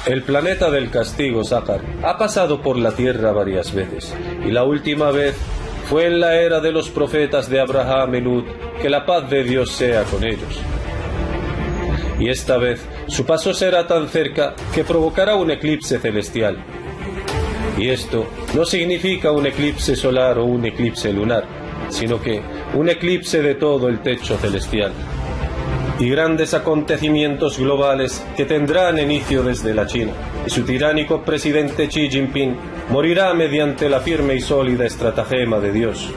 El planeta del castigo, Sácar, ha pasado por la Tierra varias veces, y la última vez fue en la era de los profetas de Abraham y Lut, que la paz de Dios sea con ellos. Y esta vez su paso será tan cerca que provocará un eclipse celestial. Y esto no significa un eclipse solar o un eclipse lunar, sino que un eclipse de todo el techo celestial. Y grandes acontecimientos globales que tendrán inicio desde la China, y su tiránico presidente Xi Jinping morirá mediante la firme y sólida estratagema de Dios,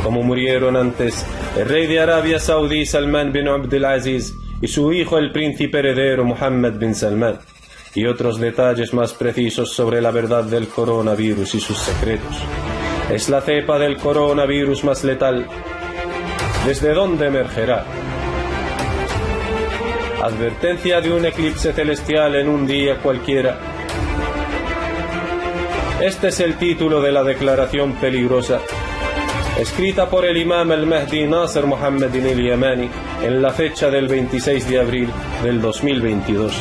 como murieron antes el rey de Arabia Saudí Salman bin Abdulaziz y su hijo el príncipe heredero Mohammed bin Salman, y otros detalles más precisos sobre la verdad del coronavirus y sus secretos. Es la cepa del coronavirus más letal. ¿Desde dónde emergerá? Advertencia de un eclipse celestial en un día cualquiera. Este es el título de la declaración peligrosa, escrita por el imam al-Mahdi Nasser Mohammed al-Yamani en la fecha del 26 de abril del 2022.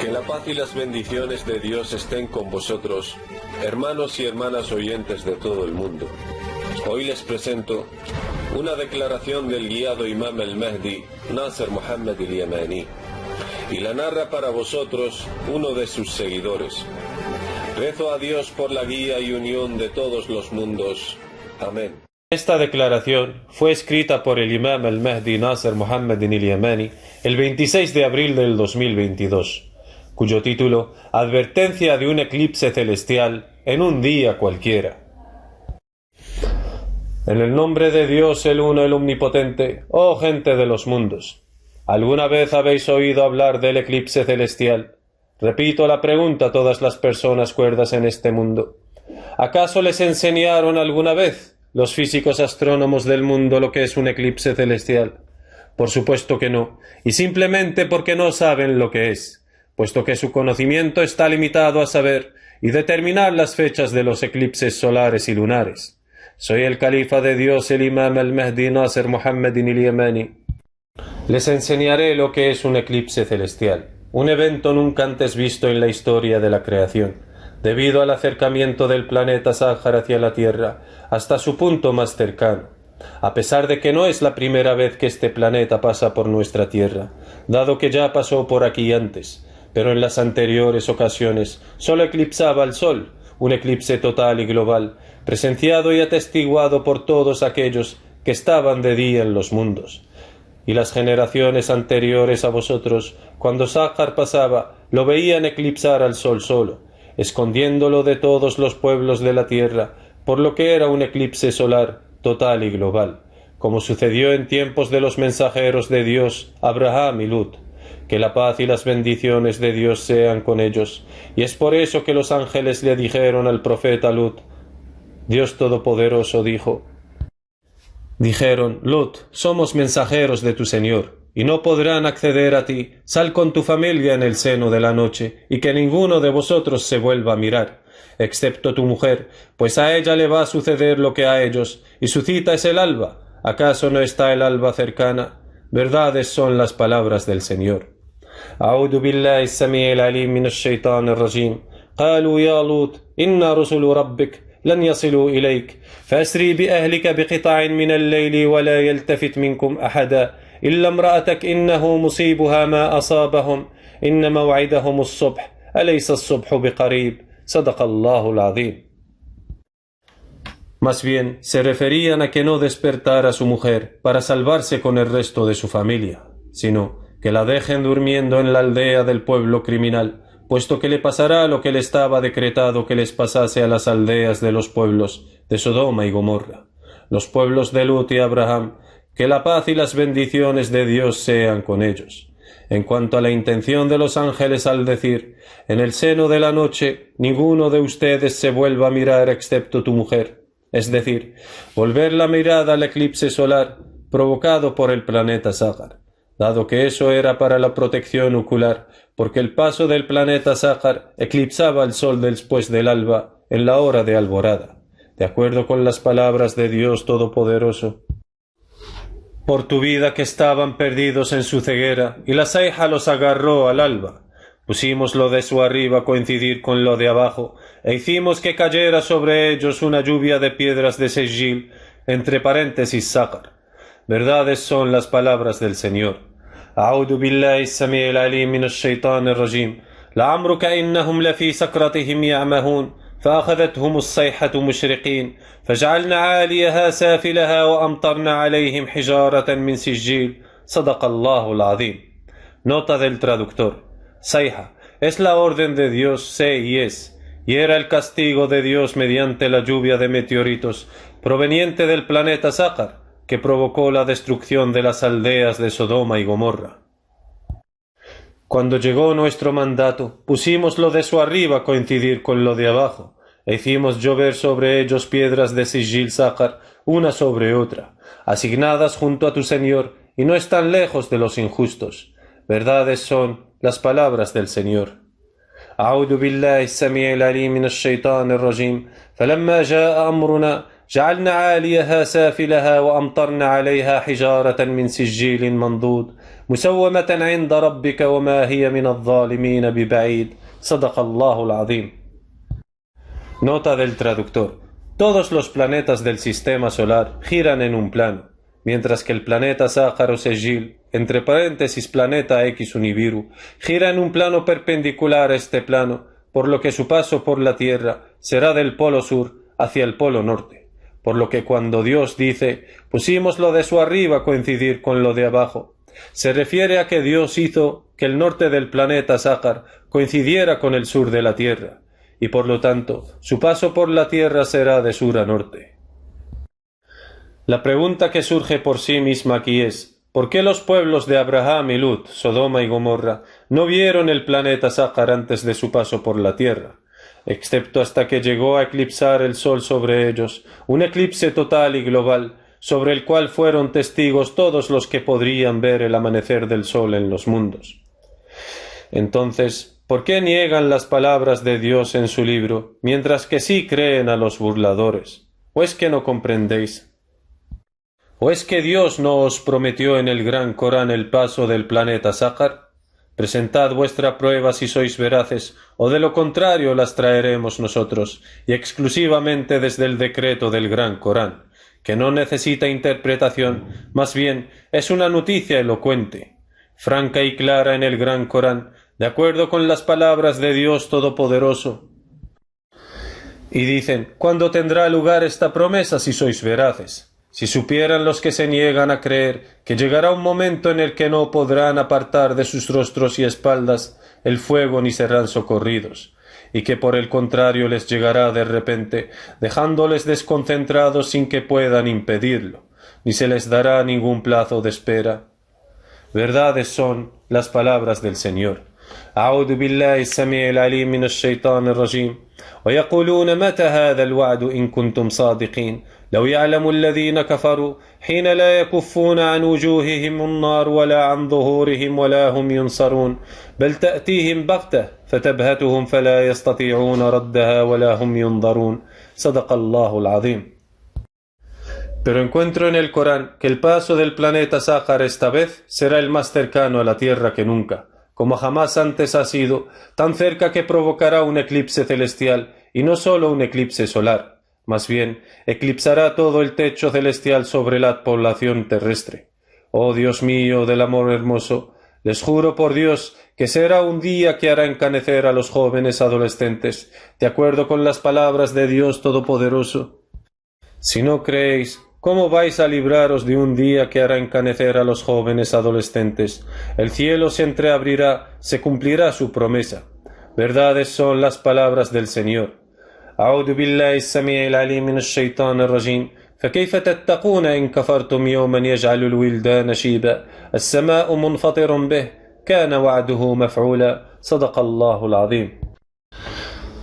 Que la paz y las bendiciones de Dios estén con vosotros, hermanos y hermanas oyentes de todo el mundo. Hoy les presento una declaración del guiado imam al-Mahdi Nasser Mohammed al-Yamani, y la narra para vosotros uno de sus seguidores. Rezo a Dios por la guía y unión de todos los mundos. Amén. Esta declaración fue escrita por el imam al-Mahdi Nasser Mohammed al-Yamani el 26 de abril del 2022. Cuyo título, Advertencia de un eclipse celestial en un día cualquiera. En el nombre de Dios, el Uno, el Omnipotente, oh gente de los mundos, ¿alguna vez habéis oído hablar del eclipse celestial? Repito la pregunta a todas las personas cuerdas en este mundo. ¿Acaso les enseñaron alguna vez los físicos astrónomos del mundo lo que es un eclipse celestial? Por supuesto que no, y simplemente porque no saben lo que es, puesto que su conocimiento está limitado a saber y determinar las fechas de los eclipses solares y lunares. Soy el califa de Dios, el imam al-Mahdi Nasser Mohammed al-Yamani. Les enseñaré lo que es un eclipse celestial, un evento nunca antes visto en la historia de la creación, debido al acercamiento del planeta Sáhar hacia la Tierra hasta su punto más cercano, a pesar de que no es la primera vez que este planeta pasa por nuestra Tierra, dado que ya pasó por aquí antes, pero en las anteriores ocasiones solo eclipsaba al Sol, un eclipse total y global, presenciado y atestiguado por todos aquellos que estaban de día en los mundos. Y las generaciones anteriores a vosotros, cuando Sáhar pasaba, lo veían eclipsar al Sol solo, escondiéndolo de todos los pueblos de la tierra, por lo que era un eclipse solar total y global, como sucedió en tiempos de los mensajeros de Dios, Abraham y Lut. Que la paz y las bendiciones de Dios sean con ellos, y es por eso que los ángeles le dijeron al profeta Lut, Dios Todopoderoso dijeron, Lut, somos mensajeros de tu Señor, y no podrán acceder a ti, sal con tu familia en el seno de la noche, y que ninguno de vosotros se vuelva a mirar, excepto tu mujer, pues a ella le va a suceder lo que a ellos, y su cita es el alba. ¿Acaso no está el alba cercana? Verdades son las palabras del Señor. أعوذ بالله السميع العليم من الشيطان الرجيم قالوا يا لوط إن رسل ربك لن يصلوا إليك فأسري بأهلك بقطع من الليل ولا يلتفت منكم أحدا إلا امرأتك إنه مصيبها ما أصابهم إن موعدهم الصبح أليس الصبح بقريب صدق الله العظيم. Más bien, se referían a que no despertara a su mujer para salvarse con el resto de su familia, sino que la dejen durmiendo en la aldea del pueblo criminal, puesto que le pasará lo que le estaba decretado que les pasase a las aldeas de los pueblos de Sodoma y Gomorra, los pueblos de Lut y Abraham, que la paz y las bendiciones de Dios sean con ellos. En cuanto a la intención de los ángeles al decir, en el seno de la noche ninguno de ustedes se vuelva a mirar excepto tu mujer, es decir, volver la mirada al eclipse solar provocado por el planeta Sáhar. dado que eso era para la protección ocular, porque el paso del planeta Sájar eclipsaba el sol después del alba en la hora de alborada, de acuerdo con las palabras de Dios Todopoderoso. Por tu vida que estaban perdidos en su ceguera, y la ceja los agarró al alba. Pusimos lo de su arriba a coincidir con lo de abajo, e hicimos que cayera sobre ellos una lluvia de piedras de Sejil, entre paréntesis Sájar. Verdades son las palabras del Señor. أعوذ بالله السميع العليم من الشيطان الرجيم لعمرك إنهم لفي سكرتهم يعمهون فأخذتهم الصيحة مشرقين فجعلنا عاليها سافلها وأمطرنا عليهم حجارة من سجيل صدق الله العظيم. Nota del traductor. Sayha es la orden de Dios, sé y es, y era el castigo de Dios mediante la lluvia de meteoritos proveniente del planeta Sájar, que provocó la destrucción de las aldeas de Sodoma y Gomorra. Cuando llegó nuestro mandato, pusimos lo de su arriba a coincidir con lo de abajo, e hicimos llover sobre ellos piedras de Sijil Sájar, una sobre otra, asignadas junto a tu Señor, y no están lejos de los injustos. Verdades son las palabras del Señor. أعوذ بالله السميع العليم من الشيطان الرجيم فلما جاء أمرنا جعلنا عاليها سافلها وأمطرنا عليها حجارة من سجيل منضود مسومة عند ربك وما هي من الظالمين ببعيد صدق الله العظيم. Nota del traductor. Todos los planetas del sistema solar giran en un plano, mientras que el planeta Sájar o Sejil, entre paréntesis planeta X Univiru, gira en un plano perpendicular a este plano, por lo que su paso por la Tierra será del polo sur hacia el polo norte. Por lo que cuando Dios dice, pusimos lo de su arriba a coincidir con lo de abajo, se refiere a que Dios hizo que el norte del planeta Sájar coincidiera con el sur de la Tierra, y por lo tanto, su paso por la Tierra será de sur a norte. La pregunta que surge por sí misma aquí es, ¿por qué los pueblos de Abraham y Lut, Sodoma y Gomorra, no vieron el planeta Sájar antes de su paso por la Tierra? Excepto hasta que llegó a eclipsar el sol sobre ellos, un eclipse total y global, sobre el cual fueron testigos todos los que podrían ver el amanecer del sol en los mundos. Entonces, ¿por qué niegan las palabras de Dios en su libro, mientras que sí creen a los burladores? ¿O es que no comprendéis? ¿O es que Dios no os prometió en el gran Corán el paso del planeta Sájar? Presentad vuestra prueba si sois veraces, o de lo contrario las traeremos nosotros, y exclusivamente desde el decreto del gran Corán, que no necesita interpretación, más bien es una noticia elocuente, franca y clara en el gran Corán, de acuerdo con las palabras de Dios Todopoderoso. Y dicen, ¿cuándo tendrá lugar esta promesa si sois veraces? Si supieran los que se niegan a creer que llegará un momento en el que no podrán apartar de sus rostros y espaldas el fuego ni serán socorridos, y que por el contrario les llegará de repente, dejándoles desconcentrados sin que puedan impedirlo, ni se les dará ningún plazo de espera. Verdades son las palabras del Señor. أعوذ بالله السميع العليم من الشيطان الرجيم ويقولون متى هذا الوعد إن كنتم صادقين لو يعلم الذين كفروا حين لا يكفون عن وجوههم النار ولا عن ظهورهم ولا هم ينصرون بل تأتيهم بغتة فتبهتهم فلا يستطيعون ردها ولا هم ينظرون صدق الله العظيم. Pero encuentro en el Corán que el paso del planeta Sájar esta vez será el más cercano a la Tierra que nunca, como jamás antes ha sido, tan cerca que provocará un eclipse celestial, y no solo un eclipse solar, más bien, eclipsará todo el techo celestial sobre la población terrestre. Oh Dios mío del amor hermoso, les juro por Dios que será un día que hará encanecer a los jóvenes adolescentes, de acuerdo con las palabras de Dios Todopoderoso. Si no creéis, ¿cómo vais a libraros de un día que hará encanecer a los jóvenes adolescentes? El cielo se entreabrirá, se cumplirá su promesa. Verdades son las palabras del Señor. أعوذ بالله السميع العليم من الشيطان الرجيم فكيف تتقون إن كفرتم يوما يجعل الولدان شيبا السماء منفطر به كان وعده مفعولا صدق الله العظيم.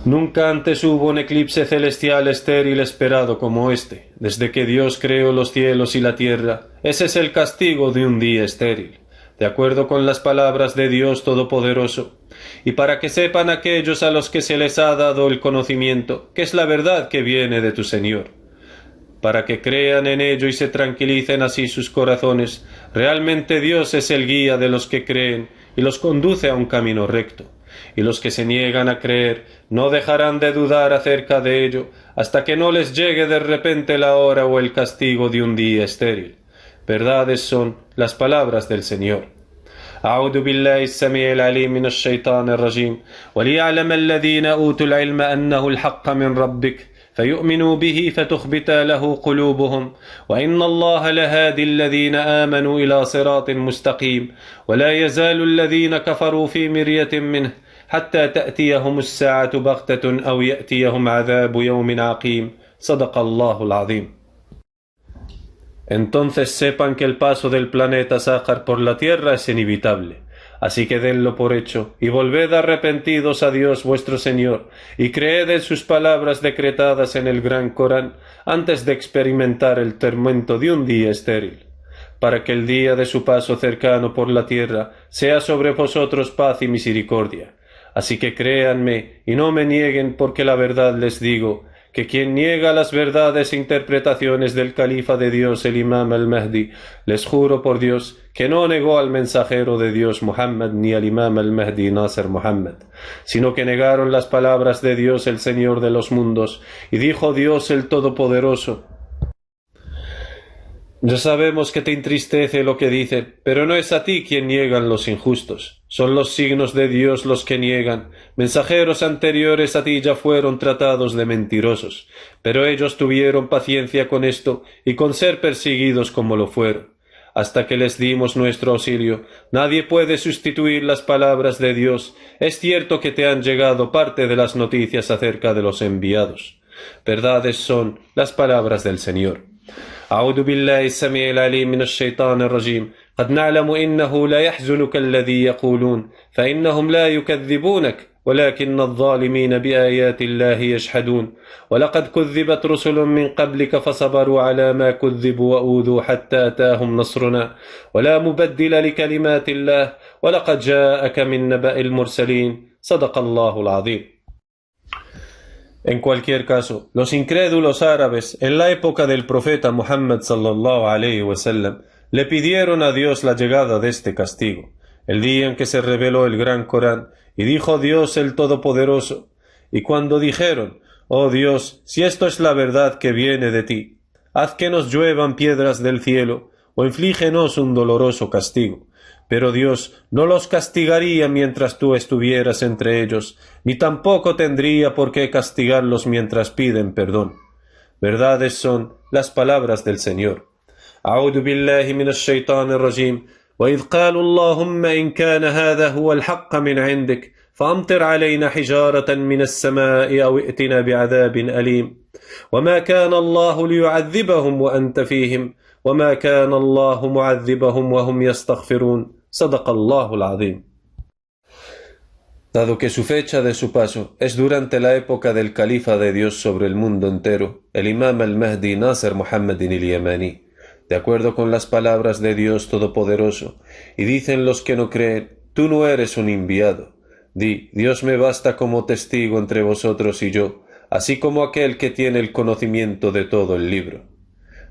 Nunca antes hubo un eclipse celestial estéril esperado como este, desde que Dios creó los cielos y la tierra. Ese es el castigo de un día estéril. de acuerdo con las palabras de Dios Todopoderoso, y para que sepan aquellos a los que se les ha dado el conocimiento, que es la verdad que viene de tu Señor, para que crean en ello y se tranquilicen así sus corazones. Realmente Dios es el guía de los que creen y los conduce a un camino recto. Y los que se niegan a creer no dejarán de dudar acerca de ello hasta que no les llegue de repente la hora o el castigo de un día estéril. Verdades son las palabras del Señor. أعوذ بالله السميع العليم من الشيطان الرجيم وليعلم الذين أوتوا العلم أنه الحق من ربك فيؤمنوا به فتخبت له قلوبهم وإن الله لهادي الذين آمنوا إلى صراط مستقيم ولا يزال الذين كفروا في مرية منه حتى تأتيهم الساعة بغتة أو يأتيهم عذاب يوم عقيم صدق الله العظيم. Entonces sepan que el paso del planeta Sájar por la Tierra es inevitable. Así que denlo por hecho, y volved arrepentidos a Dios vuestro Señor, y creed en sus palabras decretadas en el Gran Corán, antes de experimentar el tormento de un día estéril, para que el día de su paso cercano por la tierra sea sobre vosotros paz y misericordia. Así que créanme, y no me nieguen, porque la verdad les digo, que quien niega las verdades e interpretaciones del califa de Dios, el Imam al-Mahdi, les juro por Dios que no negó al mensajero de Dios Muhammad ni al Imam al-Mahdi Nasser Muhammad, sino que negaron las palabras de Dios el Señor de los mundos, y dijo Dios el Todopoderoso: ya sabemos que te entristece lo que dicen, pero no es a ti quien niegan los injustos. Son los signos de Dios los que niegan. Mensajeros anteriores a ti ya fueron tratados de mentirosos, pero ellos tuvieron paciencia con esto y con ser perseguidos como lo fueron, hasta que les dimos nuestro auxilio. Nadie puede sustituir las palabras de Dios. Es cierto que te han llegado parte de las noticias acerca de los enviados. Verdades son las palabras del Señor. أعوذ بالله السميع العليم من الشيطان الرجيم قد نعلم إنه لا يحزنك الذي يقولون فإنهم لا يكذبونك ولكن الظالمين بآيات الله يجحدون ولقد كذبت رسل من قبلك فصبروا على ما كذبوا وأوذوا حتى أتاهم نصرنا ولا مبدل لكلمات الله ولقد جاءك من نبأ المرسلين صدق الله العظيم. En cualquier caso, los incrédulos árabes, en la época del profeta Muhammad sallallahu alayhi wa sallam, le pidieron a Dios la llegada de este castigo, el día en que se reveló el Gran Corán, y dijo Dios el Todopoderoso, y cuando dijeron: oh Dios, si esto es la verdad que viene de ti, haz que nos lluevan piedras del cielo, o inflígenos un doloroso castigo. Pero Dios no los castigaría mientras tú estuvieras entre ellos, ni tampoco tendría por qué castigarlos mientras piden perdón. Verdades son las palabras del Señor. أعوذ بالله من الشيطان الرجيم وإذ قالوا اللهم إن كان هذا هو الحق من عندك فأمطر علينا حجارة من السماء أو ائتنا بعذاب أليم وما كان الله ليعذبهم وأنت فيهم وما كان الله معذبهم وهم يستغفرون صدق الله العظيم. Dado que su fecha de su paso es durante la época del califa de Dios sobre el mundo entero, el Imam al-Mahdi Nasser Muhammad al-Yamani, de acuerdo con las palabras de Dios Todopoderoso, y dicen los que no creen: tú no eres un enviado. Di: Dios me basta como testigo entre vosotros y yo, así como aquel que tiene el conocimiento de todo el libro.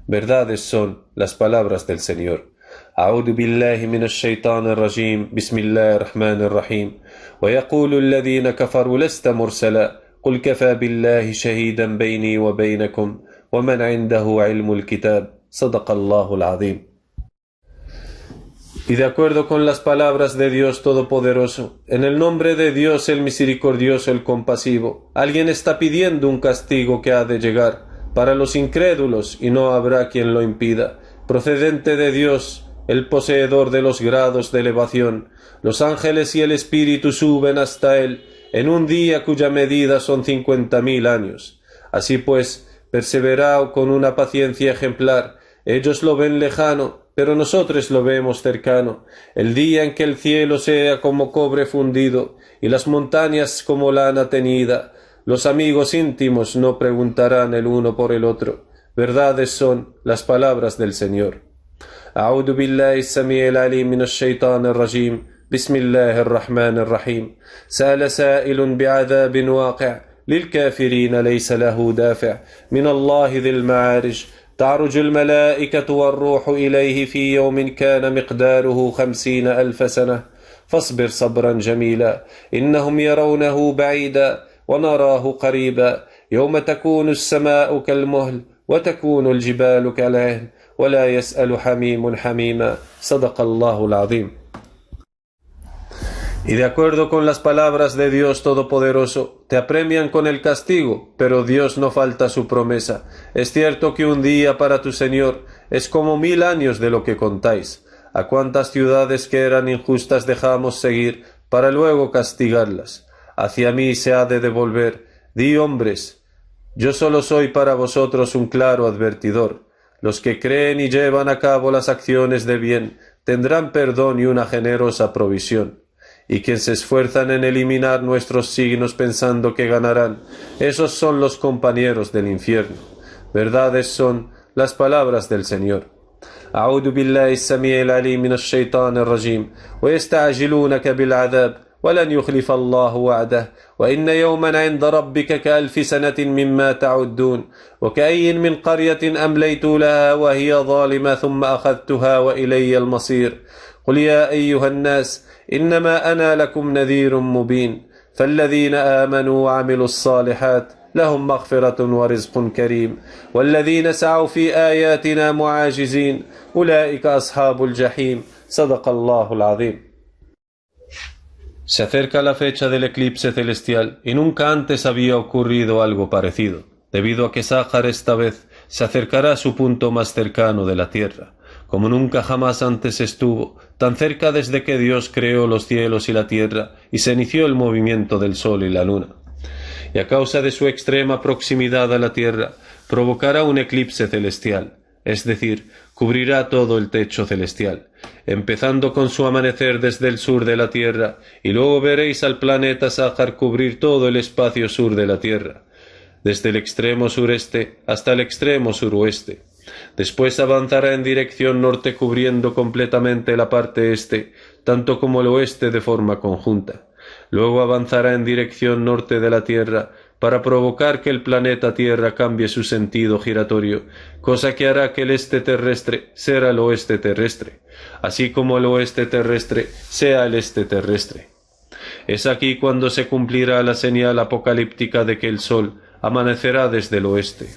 Verdades son las palabras del Señor. أعوذ بالله من الشيطان الرجيم بسم الله الرحمن الرحيم ويقول الذين كفروا لست مرسلا قل كفى بالله شهيدا بيني وبينكم ومن عنده علم الكتاب صدق الله العظيم. Y de acuerdo con las palabras de Dios Todopoderoso, en el nombre de Dios el Misericordioso, el Compasivo, alguien está pidiendo un castigo que ha de llegar para los incrédulos y no habrá quien lo impida, procedente de Dios, el poseedor de los grados de elevación. Los ángeles y el Espíritu suben hasta él en un día cuya medida son 50.000 años. Así pues, perseverad con una paciencia ejemplar. Ellos lo ven lejano, pero nosotros lo vemos cercano. El día en que el cielo sea como cobre fundido y las montañas como lana teñida, los amigos íntimos no preguntarán el uno por el otro. Verdades son las palabras del Señor. أعوذ بالله السميع العليم من الشيطان الرجيم بسم الله الرحمن الرحيم سأل سائل بعذاب واقع للكافرين ليس له دافع من الله ذي المعارج تعرج الملائكة والروح إليه في يوم كان مقداره 50,000 سنة فاصبر صبرا جميلا إنهم يرونه بعيدا ونراه قريبا يوم تكون السماء كالمهل وتكون الجبال كالعهن ولا يسأل حميم حميما صدق الله العظيم. Y de acuerdo con las palabras de Dios Todopoderoso, te apremian con el castigo, pero Dios no falta a su promesa. Es cierto que un día para tu Señor es como 1000 años de lo que contáis. ¿A cuántas ciudades que eran injustas dejamos seguir para luego castigarlas? Hacia mí se ha de devolver. Di, hombres, yo solo soy para vosotros un claro advertidor. Los que creen y llevan a cabo las acciones de bien tendrán perdón y una generosa provisión. Y quienes se esfuerzan en eliminar nuestros signos pensando que ganarán, esos son los compañeros del infierno. Verdades son las palabras del Señor. أعوذ بالله السميع العليم من الشيطان الرجيم ويستعجلونك بالعذاب ولن يخلف الله وعده وإن يوما عند ربك كألف سنة مما تعدون وكأي من قرية أمليت لها وهي ظالمة ثم أخذتها وإلي المصير قل يا أيها الناس إنما أنا لكم نذير مبين فالذين آمنوا وعملوا الصالحات لهم مغفرة ورزق كريم والذين سعوا في آياتنا معاجزين أولئك أصحاب الجحيم صدق الله العظيم. Se acerca la fecha del eclipse celestial y nunca antes había ocurrido algo parecido, debido a que Sájar esta vez se acercará a su punto más cercano de la Tierra, como nunca jamás antes estuvo, tan cerca desde que Dios creó los cielos y la tierra y se inició el movimiento del Sol y la Luna. Y a causa de su extrema proximidad a la Tierra, provocará un eclipse celestial, es decir, cubrirá todo el techo celestial, empezando con su amanecer desde el sur de la Tierra, y luego veréis al planeta Sájar cubrir todo el espacio sur de la Tierra, desde el extremo sureste hasta el extremo suroeste. Después avanzará en dirección norte cubriendo completamente la parte este, tanto como el oeste de forma conjunta. Luego avanzará en dirección norte de la Tierra para provocar que el planeta Tierra cambie su sentido giratorio, cosa que hará que el este terrestre sea el oeste terrestre, así como el oeste terrestre sea el este terrestre. Es aquí cuando se cumplirá la señal apocalíptica de que el Sol amanecerá desde el oeste.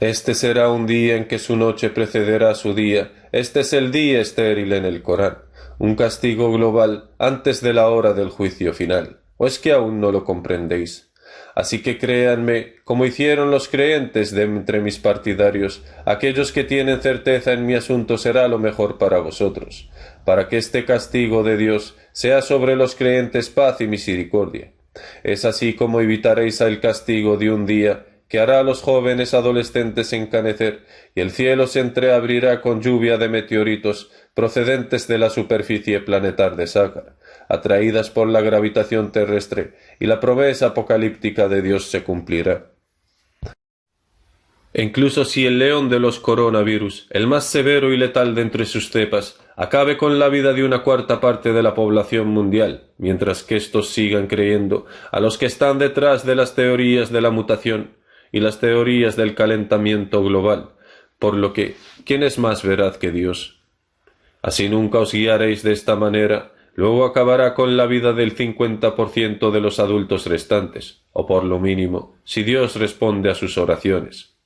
Este será un día en que su noche precederá su día. Este es el día estéril en el Corán, un castigo global antes de la hora del juicio final. ¿O es que aún no lo comprendéis? Así que créanme, como hicieron los creyentes de entre mis partidarios, aquellos que tienen certeza en mi asunto será lo mejor para vosotros, para que este castigo de Dios sea sobre los creyentes paz y misericordia. Es así como evitaréis el castigo de un día que hará a los jóvenes adolescentes encanecer, y el cielo se entreabrirá con lluvia de meteoritos procedentes de la superficie planetar de Sácar, atraídas por la gravitación terrestre, y la promesa apocalíptica de Dios se cumplirá. E incluso si el león de los coronavirus, el más severo y letal de entre sus cepas, acabe con la vida de una cuarta parte de la población mundial, mientras que estos sigan creyendo a los que están detrás de las teorías de la mutación y las teorías del calentamiento global, por lo que, ¿quién es más veraz que Dios? Así nunca os guiaréis de esta manera, luego acabará con la vida del 50% de los adultos restantes, o por lo mínimo, si Dios responde a sus oraciones.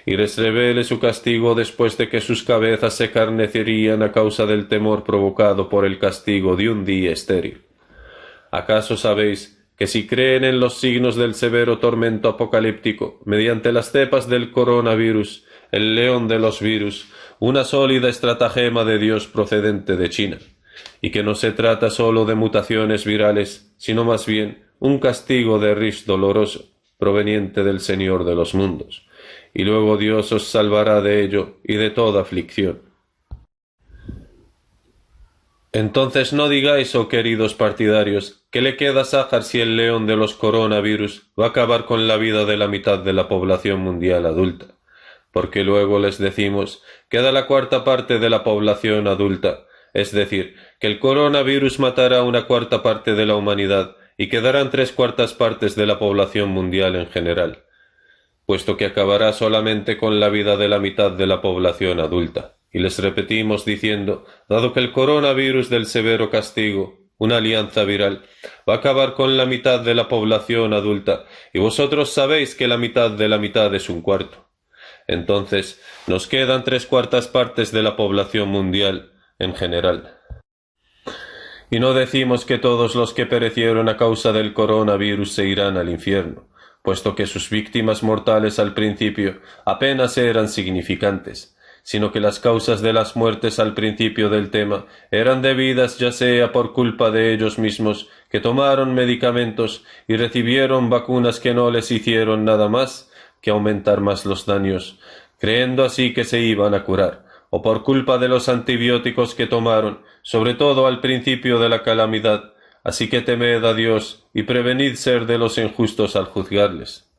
Y les revele su castigo después de que sus cabezas se carnecerían a causa del temor provocado por el castigo de un día estéril. ¿Acaso sabéis que si creen en los signos del severo tormento apocalíptico, mediante las cepas del coronavirus, el león de los virus, una sólida estratagema de Dios procedente de China, y que no se trata sólo de mutaciones virales, sino más bien un castigo de Rish doloroso, proveniente del Señor de los mundos, y luego Dios os salvará de ello y de toda aflicción? Entonces no digáis, oh queridos partidarios, que le queda a Sájar si el león de los coronavirus va a acabar con la vida de la mitad de la población mundial adulta. porque luego les decimos, queda la cuarta parte de la población adulta, es decir, que el coronavirus matará una cuarta parte de la humanidad y quedarán tres cuartas partes de la población mundial en general, puesto que acabará solamente con la vida de la mitad de la población adulta. Y les repetimos diciendo, dado que el coronavirus del severo castigo, una alianza viral, va a acabar con la mitad de la población adulta, y vosotros sabéis que la mitad de la mitad es un cuarto. Entonces, nos quedan tres cuartas partes de la población mundial en general. Y no decimos que todos los que perecieron a causa del coronavirus se irán al infierno, puesto que sus víctimas mortales al principio apenas eran significantes, sino que las causas de las muertes al principio del tema eran debidas ya sea por culpa de ellos mismos, que tomaron medicamentos y recibieron vacunas que no les hicieron nada más que aumentar más los daños, creyendo así que se iban a curar, o por culpa de los antibióticos que tomaron, sobre todo al principio de la calamidad. Así que temed a Dios y prevenid ser de los injustos al juzgarles.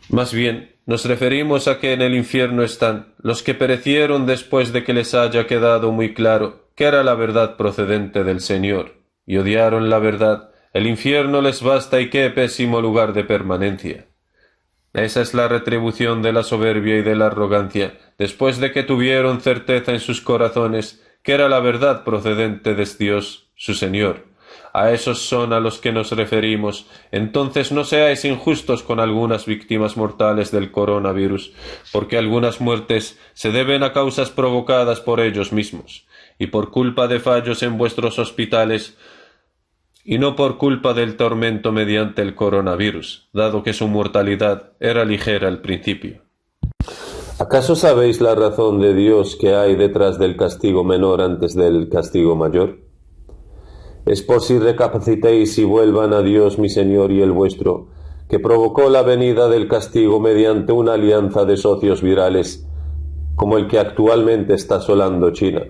Más bien, nos referimos a que en el infierno están los que perecieron después de que les haya quedado muy claro que era la verdad procedente del Señor, y odiaron la verdad. El infierno les basta y qué pésimo lugar de permanencia. Esa es la retribución de la soberbia y de la arrogancia, después de que tuvieron certeza en sus corazones que era la verdad procedente de Dios, su Señor. A esos son a los que nos referimos. Entonces no seáis injustos con algunas víctimas mortales del coronavirus, porque algunas muertes se deben a causas provocadas por ellos mismos, y por culpa de fallos en vuestros hospitales, y no por culpa del tormento mediante el coronavirus, dado que su mortalidad era ligera al principio. ¿Acaso sabéis la razón de Dios que hay detrás del castigo menor antes del castigo mayor? Es por si recapacitéis y vuelvan a Dios mi Señor y el vuestro, que provocó la venida del castigo mediante una alianza de socios virales, como el que actualmente está asolando China,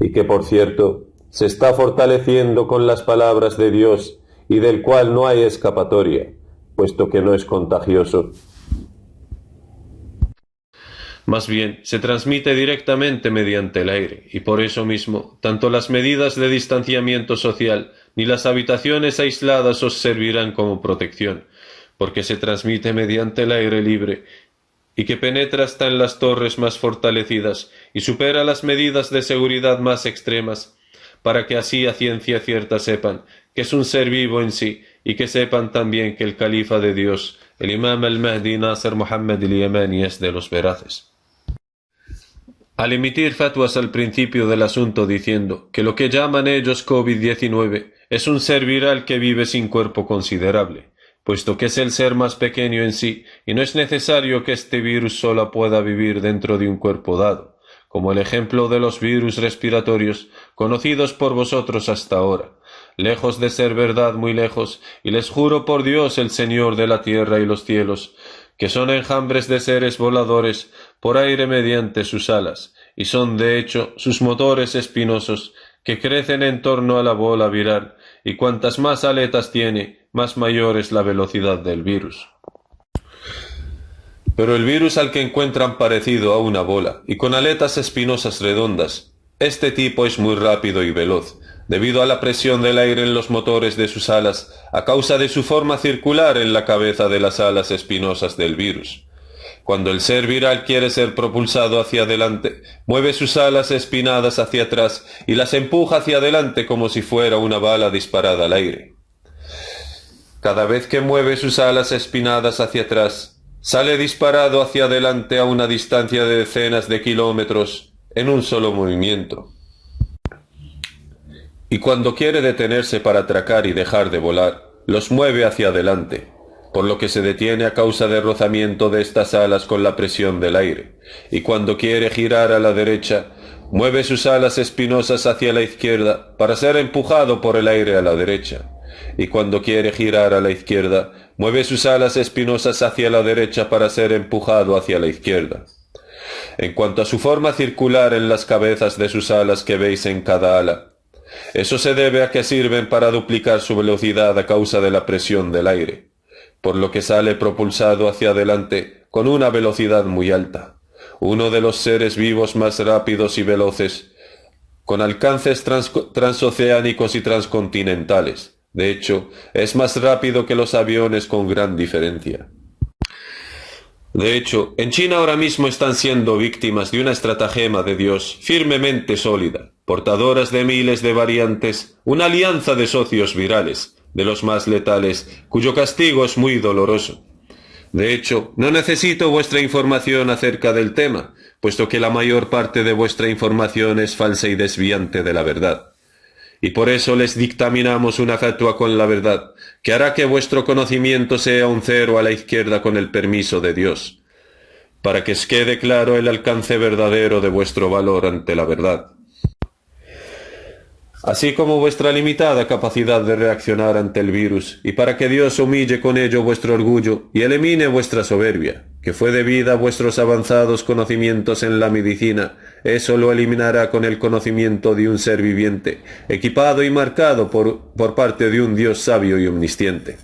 y que, por cierto, se está fortaleciendo con las palabras de Dios y del cual no hay escapatoria, puesto que no es contagioso. Más bien, se transmite directamente mediante el aire, y por eso mismo, tanto las medidas de distanciamiento social ni las habitaciones aisladas os servirán como protección, porque se transmite mediante el aire libre, y que penetra hasta en las torres más fortalecidas, y supera las medidas de seguridad más extremas, para que así a ciencia cierta sepan que es un ser vivo en sí, y que sepan también que el califa de Dios, el imam al-Mahdi Nasser Muhammad al-Yamani, es de los veraces. Al emitir fatwas al principio del asunto diciendo que lo que llaman ellos COVID-19 es un ser viral que vive sin cuerpo considerable, puesto que es el ser más pequeño en sí y no es necesario que este virus solo pueda vivir dentro de un cuerpo dado, como el ejemplo de los virus respiratorios conocidos por vosotros hasta ahora, lejos de ser verdad muy lejos, y les juro por Dios el Señor de la tierra y los cielos, que son enjambres de seres voladores por aire mediante sus alas, y son de hecho sus motores espinosos que crecen en torno a la bola viral, y cuantas más aletas tiene, más mayor es la velocidad del virus. Pero el virus al que encuentran parecido a una bola, y con aletas espinosas redondas, este tipo es muy rápido y veloz, debido a la presión del aire en los motores de sus alas, a causa de su forma circular en la cabeza de las alas espinosas del virus. Cuando el ser viral quiere ser propulsado hacia adelante, mueve sus alas espinadas hacia atrás y las empuja hacia adelante como si fuera una bala disparada al aire. Cada vez que mueve sus alas espinadas hacia atrás, sale disparado hacia adelante a una distancia de decenas de kilómetros en un solo movimiento. Y cuando quiere detenerse para atracar y dejar de volar, los mueve hacia adelante, por lo que se detiene a causa del rozamiento de estas alas con la presión del aire, y cuando quiere girar a la derecha, mueve sus alas espinosas hacia la izquierda para ser empujado por el aire a la derecha, y cuando quiere girar a la izquierda, mueve sus alas espinosas hacia la derecha para ser empujado hacia la izquierda. En cuanto a su forma circular en las cabezas de sus alas que veis en cada ala, eso se debe a que sirven para duplicar su velocidad a causa de la presión del aire, por lo que sale propulsado hacia adelante con una velocidad muy alta. Uno de los seres vivos más rápidos y veloces, con alcances transoceánicos y transcontinentales. De hecho, es más rápido que los aviones con gran diferencia. De hecho, en China ahora mismo están siendo víctimas de una estratagema de Dios firmemente sólida, portadoras de miles de variantes, una alianza de socios virales, de los más letales, cuyo castigo es muy doloroso. De hecho, no necesito vuestra información acerca del tema, puesto que la mayor parte de vuestra información es falsa y desviante de la verdad. Y por eso les dictaminamos una fatua con la verdad, que hará que vuestro conocimiento sea un cero a la izquierda con el permiso de Dios, para que os quede claro el alcance verdadero de vuestro valor ante la verdad, así como vuestra limitada capacidad de reaccionar ante el virus, y para que Dios humille con ello vuestro orgullo y elimine vuestra soberbia, que fue debida a vuestros avanzados conocimientos en la medicina. Eso lo eliminará con el conocimiento de un ser viviente, equipado y marcado por parte de un Dios sabio y omnisciente.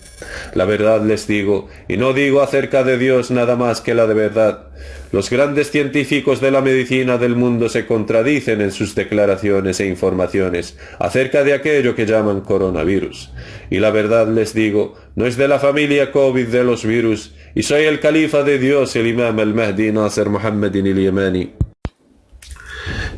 La verdad les digo, y no digo acerca de Dios nada más que la de verdad. Los grandes científicos de la medicina del mundo se contradicen en sus declaraciones e informaciones acerca de aquello que llaman coronavirus. Y la verdad les digo, no es de la familia COVID de los virus, y soy el califa de Dios, el imam al-Mahdi Nasser Muhammadin al-Yamani.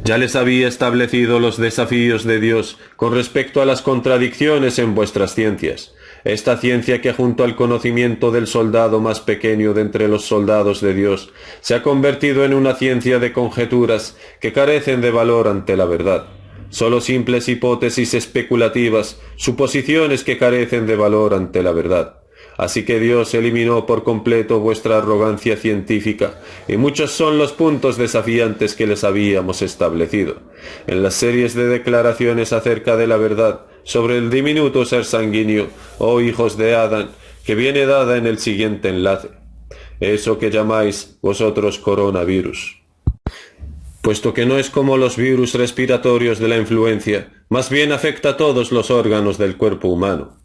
Ya les había establecido los desafíos de Dios con respecto a las contradicciones en vuestras ciencias. Esta ciencia que junto al conocimiento del soldado más pequeño de entre los soldados de Dios se ha convertido en una ciencia de conjeturas que carecen de valor ante la verdad. Solo simples hipótesis especulativas, suposiciones que carecen de valor ante la verdad. Así que Dios eliminó por completo vuestra arrogancia científica, y muchos son los puntos desafiantes que les habíamos establecido. En las series de declaraciones acerca de la verdad sobre el diminuto ser sanguíneo, oh hijos de Adán, que viene dada en el siguiente enlace. Eso que llamáis vosotros coronavirus. Puesto que no es como los virus respiratorios de la influencia, más bien afecta a todos los órganos del cuerpo humano,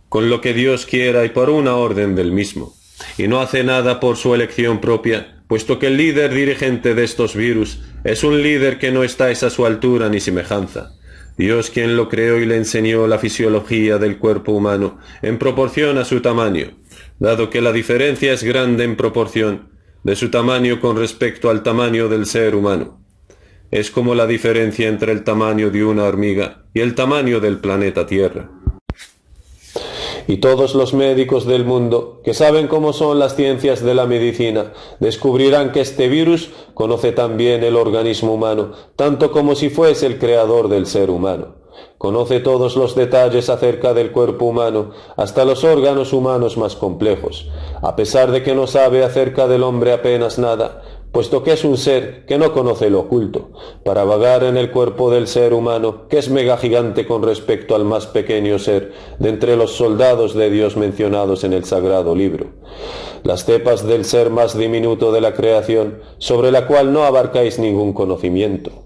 con lo que Dios quiera y por una orden del mismo, y no hace nada por su elección propia, puesto que el líder dirigente de estos virus es un líder que no estáis a su altura ni semejanza. Dios, quien lo creó y le enseñó la fisiología del cuerpo humano en proporción a su tamaño, dado que la diferencia es grande en proporción de su tamaño con respecto al tamaño del ser humano. Es como la diferencia entre el tamaño de una hormiga y el tamaño del planeta Tierra. Y todos los médicos del mundo, que saben cómo son las ciencias de la medicina, descubrirán que este virus conoce también el organismo humano, tanto como si fuese el creador del ser humano. Conoce todos los detalles acerca del cuerpo humano, hasta los órganos humanos más complejos, a pesar de que no sabe acerca del hombre apenas nada, puesto que es un ser que no conoce lo oculto, para vagar en el cuerpo del ser humano, que es mega gigante con respecto al más pequeño ser de entre los soldados de Dios mencionados en el sagrado libro. Las cepas del ser más diminuto de la creación, sobre la cual no abarcáis ningún conocimiento.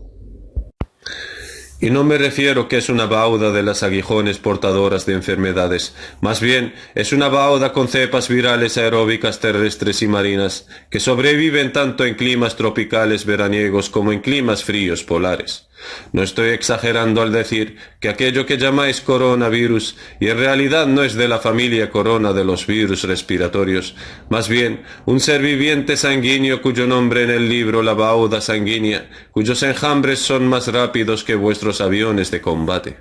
Y no me refiero que es una bauda de las aguijones portadoras de enfermedades, más bien es una bauda con cepas virales aeróbicas terrestres y marinas, que sobreviven tanto en climas tropicales veraniegos como en climas fríos polares. No estoy exagerando al decir que aquello que llamáis coronavirus, y en realidad no es de la familia corona de los virus respiratorios, más bien un ser viviente sanguíneo cuyo nombre en el libro la bauda sanguínea, cuyos enjambres son más rápidos que vuestros aviones de combate.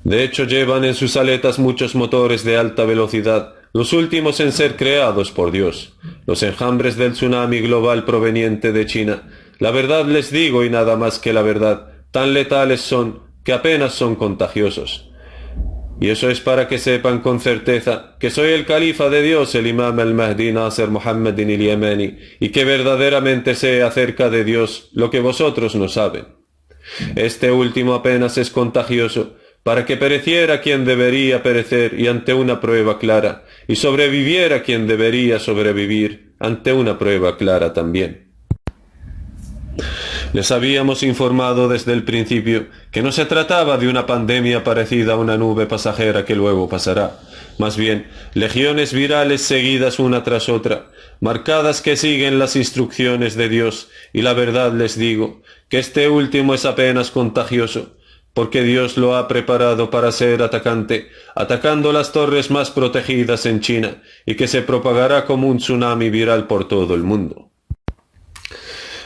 De hecho, llevan en sus aletas muchos motores de alta velocidad, los últimos en ser creados por Dios, los enjambres del tsunami global proveniente de China. La verdad les digo, y nada más que la verdad, tan letales son que apenas son contagiosos. Y eso es para que sepan con certeza que soy el califa de Dios, el imam al-Mahdi Nasser Muhammadin al-Yamani, y que verdaderamente sé acerca de Dios lo que vosotros no saben. Este último apenas es contagioso, para que pereciera quien debería perecer y ante una prueba clara, y sobreviviera quien debería sobrevivir ante una prueba clara también. Les habíamos informado desde el principio que no se trataba de una pandemia parecida a una nube pasajera que luego pasará. Más bien, legiones virales seguidas una tras otra, marcadas que siguen las instrucciones de Dios, y la verdad les digo, que este último es apenas contagioso, porque Dios lo ha preparado para ser atacante, atacando las torres más protegidas en China, y que se propagará como un tsunami viral por todo el mundo.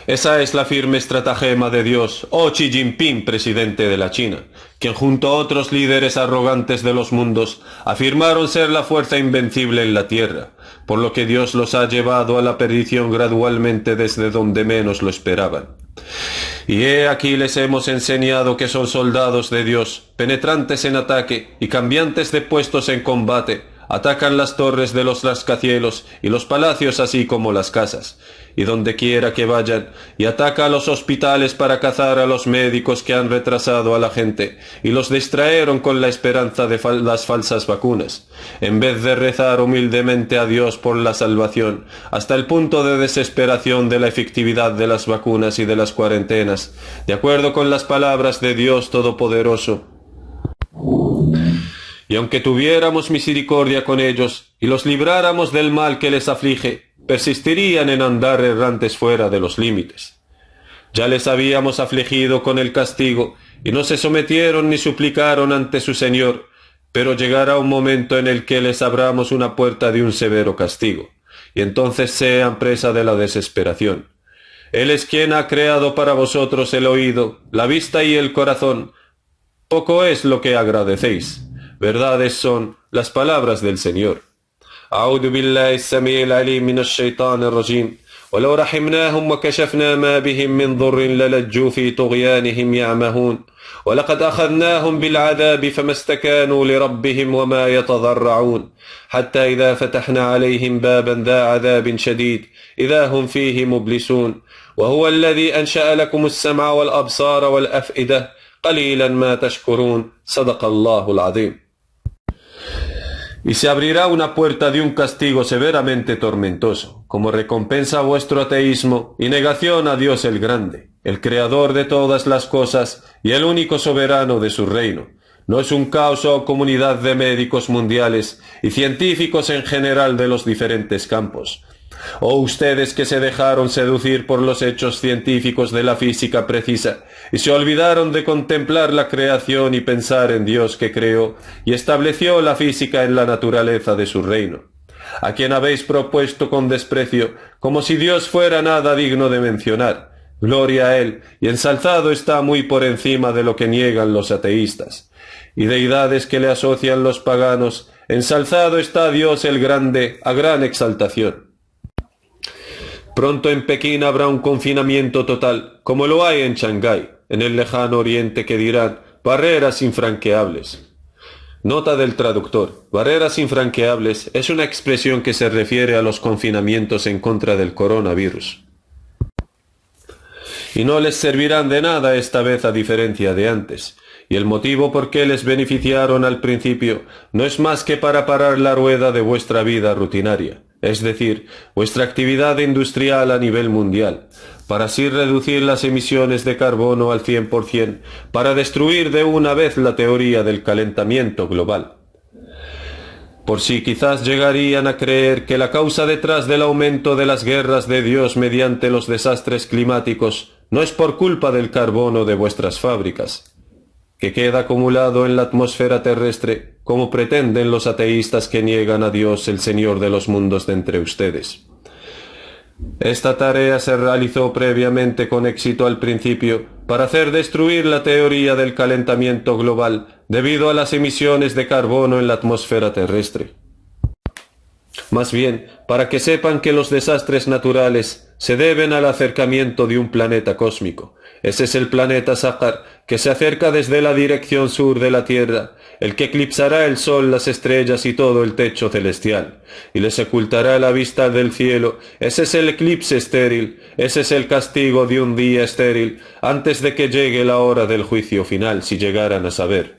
Esa es la firme estratagema de Dios, oh Xi Jinping, presidente de la China, quien junto a otros líderes arrogantes de los mundos afirmaron ser la fuerza invencible en la tierra, por lo que Dios los ha llevado a la perdición gradualmente desde donde menos lo esperaban. Y he aquí les hemos enseñado que son soldados de Dios, penetrantes en ataque y cambiantes de puestos en combate, atacan las torres de los rascacielos y los palacios así como las casas, y donde quiera que vayan, y ataca a los hospitales para cazar a los médicos que han retrasado a la gente, y los distrajeron con la esperanza de las falsas vacunas, en vez de rezar humildemente a Dios por la salvación, hasta el punto de desesperación de la efectividad de las vacunas y de las cuarentenas, de acuerdo con las palabras de Dios Todopoderoso. Y aunque tuviéramos misericordia con ellos, y los libráramos del mal que les aflige, persistirían en andar errantes fuera de los límites. Ya les habíamos afligido con el castigo, y no se sometieron ni suplicaron ante su Señor, pero llegará un momento en el que les abramos una puerta de un severo castigo, y entonces sean presa de la desesperación. Él es quien ha creado para vosotros el oído, la vista y el corazón. Poco es lo que agradecéis. Verdades son las palabras del Señor. أعوذ بالله السميع العليم من الشيطان الرجيم ولو رحمناهم وكشفنا ما بهم من ضر للجوا في طغيانهم يعمهون ولقد أخذناهم بالعذاب فما استكانوا لربهم وما يتضرعون حتى إذا فتحنا عليهم بابا ذا عذاب شديد إذا هم فيه مبلسون وهو الذي أنشأ لكم السمع والأبصار والأفئدة قليلا ما تشكرون صدق الله العظيم. Y se abrirá una puerta de un castigo severamente tormentoso, como recompensa a vuestro ateísmo y negación a Dios el Grande, el Creador de todas las cosas y el único soberano de su reino. No es un caos o comunidad de médicos mundiales y científicos en general de los diferentes campos. Oh ustedes que se dejaron seducir por los hechos científicos de la física precisa y se olvidaron de contemplar la creación y pensar en Dios que creó y estableció la física en la naturaleza de su reino, a quien habéis propuesto con desprecio como si Dios fuera nada digno de mencionar. Gloria a Él, y ensalzado está muy por encima de lo que niegan los ateístas, y deidades que le asocian los paganos, ensalzado está Dios el Grande a gran exaltación. Pronto en Pekín habrá un confinamiento total, como lo hay en Shanghái, en el lejano oriente, que dirán barreras infranqueables. Nota del traductor. Barreras infranqueables es una expresión que se refiere a los confinamientos en contra del coronavirus. Y no les servirán de nada esta vez a diferencia de antes. Y el motivo por qué les beneficiaron al principio no es más que para parar la rueda de vuestra vida rutinaria, es decir, vuestra actividad industrial a nivel mundial, para así reducir las emisiones de carbono al 100%, para destruir de una vez la teoría del calentamiento global. Por si quizás llegarían a creer que la causa detrás del aumento de las guerras de Dios mediante los desastres climáticos no es por culpa del carbono de vuestras fábricas, que queda acumulado en la atmósfera terrestre, como pretenden los ateístas que niegan a Dios, el Señor de los mundos, de entre ustedes. Esta tarea se realizó previamente con éxito al principio para hacer destruir la teoría del calentamiento global debido a las emisiones de carbono en la atmósfera terrestre. Más bien, para que sepan que los desastres naturales se deben al acercamiento de un planeta cósmico. Ese es el planeta Saqar, que se acerca desde la dirección sur de la Tierra, el que eclipsará el sol, las estrellas y todo el techo celestial, y les ocultará la vista del cielo. Ese es el eclipse estéril, ese es el castigo de un día estéril, antes de que llegue la hora del juicio final, si llegaran a saber.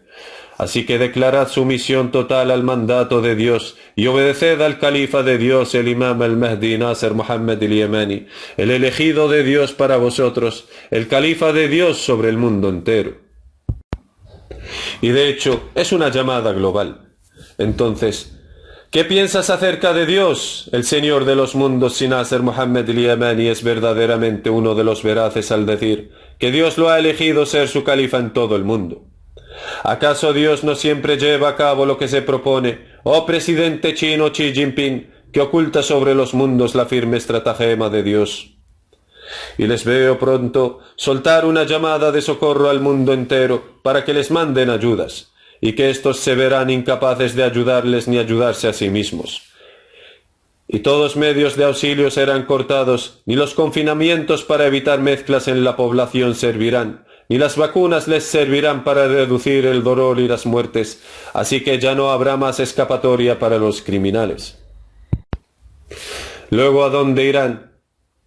Así que declarad sumisión total al mandato de Dios y obedeced al califa de Dios, el imam al-Mahdi Nasser Muhammad al-Yamani, el elegido de Dios para vosotros, el califa de Dios sobre el mundo entero. Y de hecho, es una llamada global. Entonces, ¿qué piensas acerca de Dios? El Señor de los mundos, si Nasser Muhammad al-Yamani es verdaderamente uno de los veraces al decir que Dios lo ha elegido ser su califa en todo el mundo. ¿Acaso Dios no siempre lleva a cabo lo que se propone, oh presidente chino Xi Jinping, que oculta sobre los mundos la firme estratagema de Dios? Y les veo pronto soltar una llamada de socorro al mundo entero para que les manden ayudas, y que éstos se verán incapaces de ayudarles ni ayudarse a sí mismos. Y todos medios de auxilio serán cortados, ni los confinamientos para evitar mezclas en la población servirán, ni las vacunas les servirán para reducir el dolor y las muertes, así que ya no habrá más escapatoria para los criminales. Luego, ¿a dónde irán?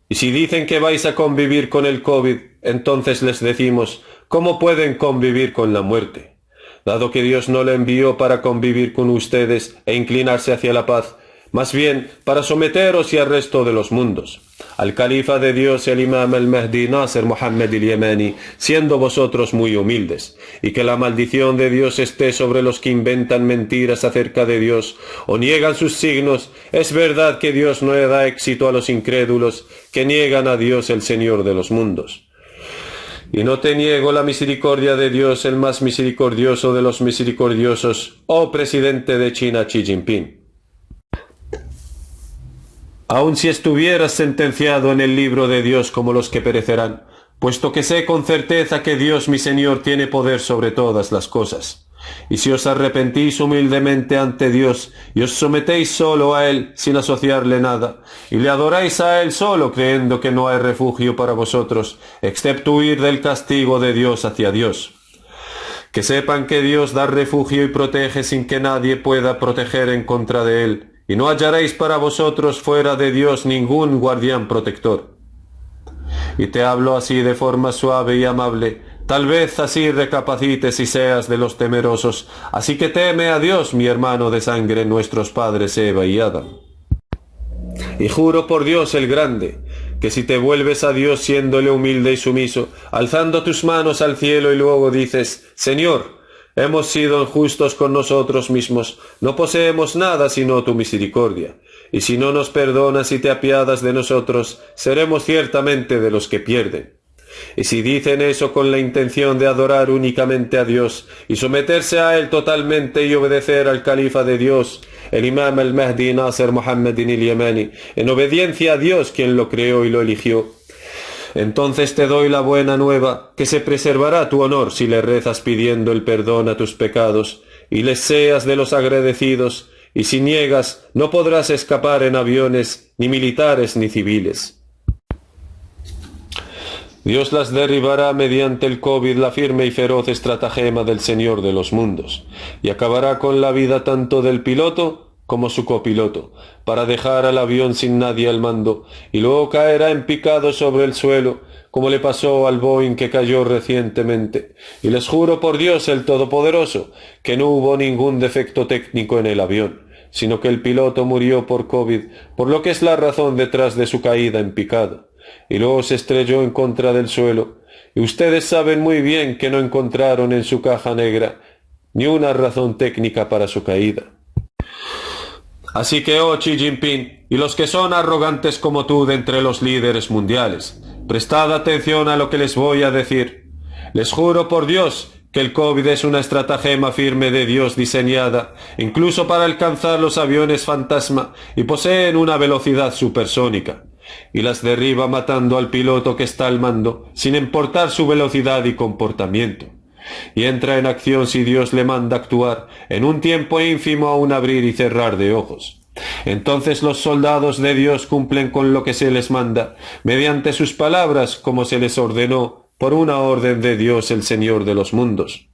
Y si dicen que vais a convivir con el COVID, entonces les decimos, ¿cómo pueden convivir con la muerte? Dado que Dios no le envió para convivir con ustedes e inclinarse hacia la paz, más bien para someteros y al resto de los mundos. Al califa de Dios, el imam al-Mahdi Nasser Muhammad al-Yamani, siendo vosotros muy humildes, y que la maldición de Dios esté sobre los que inventan mentiras acerca de Dios o niegan sus signos. Es verdad que Dios no da éxito a los incrédulos que niegan a Dios, el Señor de los mundos. Y no te niego la misericordia de Dios, el más misericordioso de los misericordiosos, oh presidente de China Xi Jinping. Aun si estuvieras sentenciado en el libro de Dios como los que perecerán, puesto que sé con certeza que Dios mi Señor tiene poder sobre todas las cosas. Y si os arrepentís humildemente ante Dios, y os sometéis solo a Él, sin asociarle nada, y le adoráis a Él solo, creyendo que no hay refugio para vosotros, excepto huir del castigo de Dios hacia Dios. Que sepan que Dios da refugio y protege sin que nadie pueda proteger en contra de Él, y no hallaréis para vosotros fuera de Dios ningún guardián protector. Y te hablo así de forma suave y amable, tal vez así recapacites y seas de los temerosos, así que teme a Dios, mi hermano de sangre, nuestros padres Eva y Adán. Y juro por Dios el grande, que si te vuelves a Dios siéndole humilde y sumiso, alzando tus manos al cielo y luego dices, Señor, hemos sido injustos con nosotros mismos, no poseemos nada sino tu misericordia, y si no nos perdonas y te apiadas de nosotros, seremos ciertamente de los que pierden. Y si dicen eso con la intención de adorar únicamente a Dios, y someterse a Él totalmente y obedecer al califa de Dios, el imam al-Mahdi Nasser Muhammad al-Yamani, en obediencia a Dios quien lo creó y lo eligió, entonces te doy la buena nueva, que se preservará tu honor si le rezas pidiendo el perdón a tus pecados, y les seas de los agradecidos, y si niegas, no podrás escapar en aviones, ni militares ni civiles. Dios las derribará mediante el COVID, la firme y feroz estratagema del Señor de los mundos, y acabará con la vida tanto del piloto como su copiloto, para dejar al avión sin nadie al mando, y luego caerá en picado sobre el suelo, como le pasó al Boeing que cayó recientemente. Y les juro por Dios el Todopoderoso, que no hubo ningún defecto técnico en el avión, sino que el piloto murió por COVID, por lo que es la razón detrás de su caída en picado. Y luego se estrelló en contra del suelo, y ustedes saben muy bien que no encontraron en su caja negra ni una razón técnica para su caída. Así que, oh Xi Jinping, y los que son arrogantes como tú de entre los líderes mundiales, prestad atención a lo que les voy a decir. Les juro por Dios que el COVID es una estratagema firme de Dios diseñada, incluso para alcanzar los aviones fantasma, y poseen una velocidad supersónica, y las derriba matando al piloto que está al mando, sin importar su velocidad y comportamiento. Y entra en acción si Dios le manda actuar, en un tiempo ínfimo a un abrir y cerrar de ojos. Entonces los soldados de Dios cumplen con lo que se les manda, mediante sus palabras, como se les ordenó, por una orden de Dios el Señor de los mundos.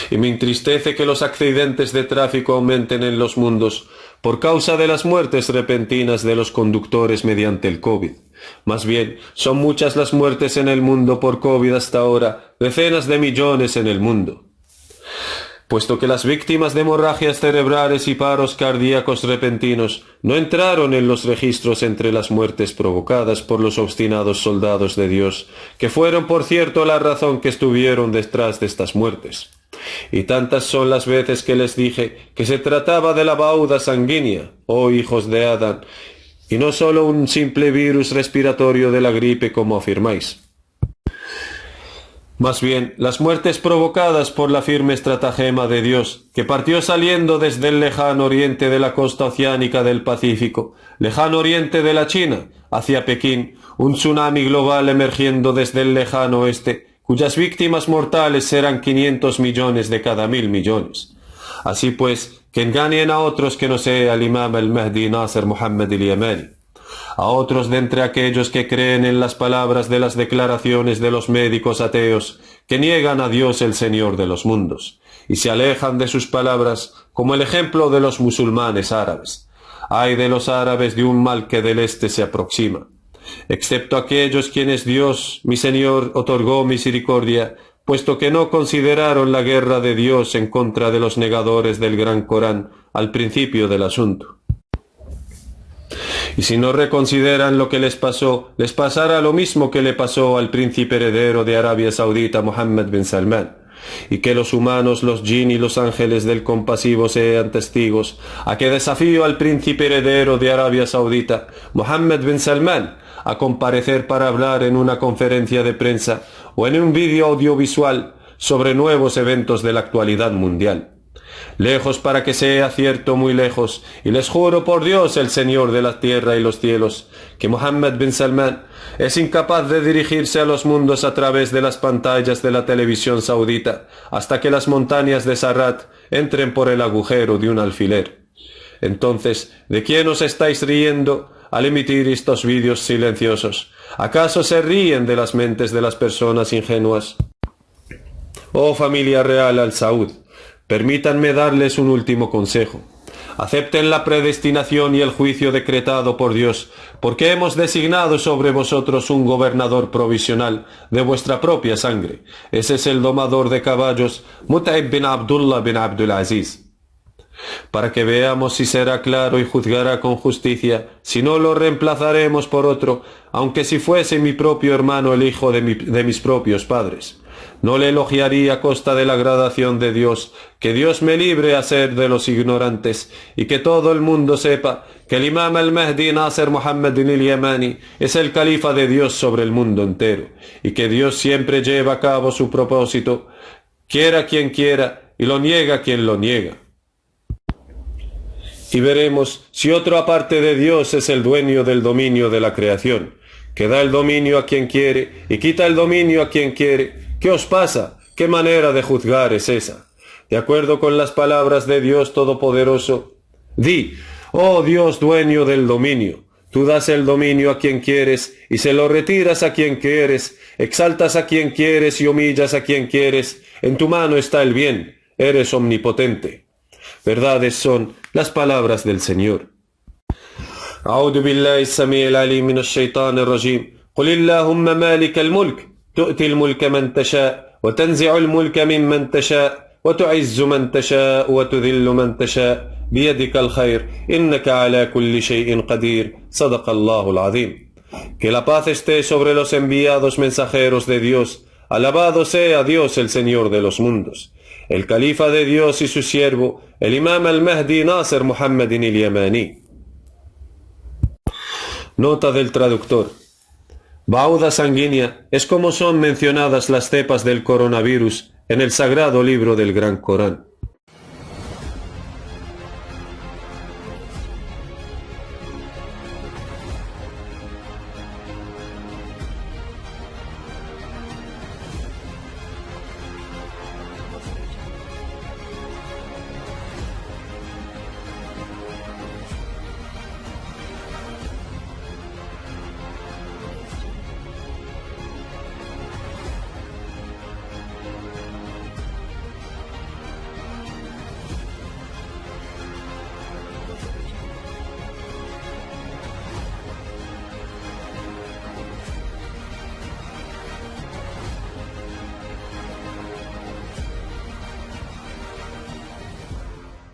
Y me entristece que los accidentes de tráfico aumenten en los mundos, por causa de las muertes repentinas de los conductores mediante el COVID. Más bien, son muchas las muertes en el mundo por COVID hasta ahora, decenas de millones en el mundo. puesto que las víctimas de hemorragias cerebrales y paros cardíacos repentinos no entraron en los registros entre las muertes provocadas por los obstinados soldados de Dios, que fueron por cierto la razón que estuvieron detrás de estas muertes. Y tantas son las veces que les dije que se trataba de la bauda sanguínea, oh hijos de Adán, y no sólo un simple virus respiratorio de la gripe como afirmáis. Más bien, las muertes provocadas por la firme estratagema de Dios, que partió saliendo desde el lejano oriente de la costa oceánica del Pacífico, lejano oriente de la China, hacia Pekín, un tsunami global emergiendo desde el lejano oeste, cuyas víctimas mortales serán 500 millones de cada 1000 millones. Así pues, que engañen a otros que no sea el imam al-Mahdi Nasser Muhammad al-Yamani, a otros de entre aquellos que creen en las palabras de las declaraciones de los médicos ateos, que niegan a Dios el Señor de los mundos, y se alejan de sus palabras, como el ejemplo de los musulmanes árabes. Ay de los árabes de un mal que del este se aproxima, excepto aquellos quienes Dios, mi Señor, otorgó misericordia, puesto que no consideraron la guerra de Dios en contra de los negadores del Gran Corán al principio del asunto. Y si no reconsideran lo que les pasó, les pasará lo mismo que le pasó al príncipe heredero de Arabia Saudita, Mohammed bin Salman. Y que los humanos, los jinn y los ángeles del compasivo sean testigos, a que desafío al príncipe heredero de Arabia Saudita, Mohammed bin Salman, a comparecer para hablar en una conferencia de prensa o en un vídeo audiovisual sobre nuevos eventos de la actualidad mundial. Lejos para que sea cierto, muy lejos, y les juro por Dios, el Señor de la tierra y los cielos, que Mohammed bin Salman es incapaz de dirigirse a los mundos a través de las pantallas de la televisión saudita, hasta que las montañas de Sarat entren por el agujero de un alfiler. Entonces, ¿de quién os estáis riendo al emitir estos vídeos silenciosos? ¿Acaso se ríen de las mentes de las personas ingenuas? Oh familia real al Saud, permítanme darles un último consejo. Acepten la predestinación y el juicio decretado por Dios, porque hemos designado sobre vosotros un gobernador provisional de vuestra propia sangre. Ese es el domador de caballos, Mut'ib bin Abdullah bin Abdul Aziz. Para que veamos si será claro y juzgará con justicia, si no lo reemplazaremos por otro, aunque si fuese mi propio hermano el hijo de mis propios padres. No le elogiaría a costa de la gradación de Dios, que Dios me libre a ser de los ignorantes, y que todo el mundo sepa que el imam al-Mahdi Nasser Muhammad al-Yamani es el califa de Dios sobre el mundo entero, y que Dios siempre lleva a cabo su propósito, quiera quien quiera, y lo niega quien lo niega. Y veremos si otro aparte de Dios es el dueño del dominio de la creación, que da el dominio a quien quiere y quita el dominio a quien quiere. ¿Qué os pasa? ¿Qué manera de juzgar es esa? De acuerdo con las palabras de Dios Todopoderoso, di, oh Dios dueño del dominio, tú das el dominio a quien quieres y se lo retiras a quien quieres, exaltas a quien quieres y humillas a quien quieres, en tu mano está el bien, eres omnipotente. Verdades son las palabras del Señor. A'udhu billahi as-sami'il 'alim minash shaitanir rajim. Qul illahumma malikal mulk تؤتي الملك من تشاء وتنزع الملك ممن تشاء وتعز من تشاء وتذل من تشاء بيدك الخير إنك على كل شيء قدير صدق الله العظيم. Que la paz esté sobre los enviados mensajeros de Dios. Alabado sea Dios el Señor de los mundos, el califa de Dios y su siervo, el imam al-Mahdi Nasser Muhammad al-Yamani. Nota del traductor. Bauda sanguínea es como son mencionadas las cepas del coronavirus en el sagrado libro del Gran Corán.